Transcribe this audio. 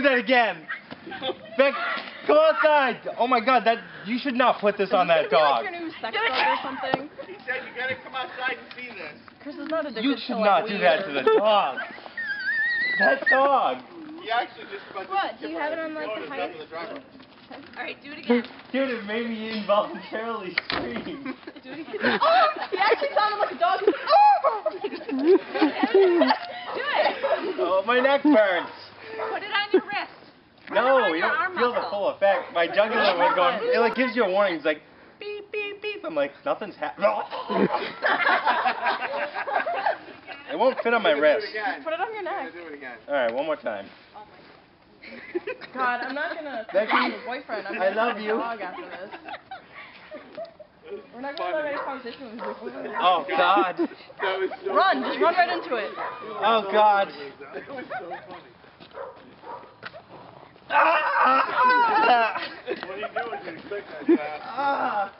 do that again. Beck, come outside. Oh my God, you should not put this on that dog. Like your new sex dog or something? He said you gotta come outside and see this. Chris is not addicted You to should like not do weed that or- to the dog. That dog. He actually just about to What? Do you have it on like the height? Alright, do it again. Dude, it made me involuntarily scream. Do it again. Oh! He actually sounded like a dog. Do it. Oh, my neck burns. Put it on your wrist. No, on you your don't arm feel the muscle. full effect. My jugular was going, it like gives you a warning. It's like, beep, beep, beep. I'm like, nothing's happening. It won't fit on my wrist. Put it on your neck. Do it again. Alright, one more time. God, I'm not gonna Becky, be your boyfriend. I'm I gonna love have a you. dog after this. We're not gonna have any conversation with you. Oh, God. That was so Run, just run right into it. Oh, God. That was so funny. Ah! What are you doing? You expect that fast? Ah!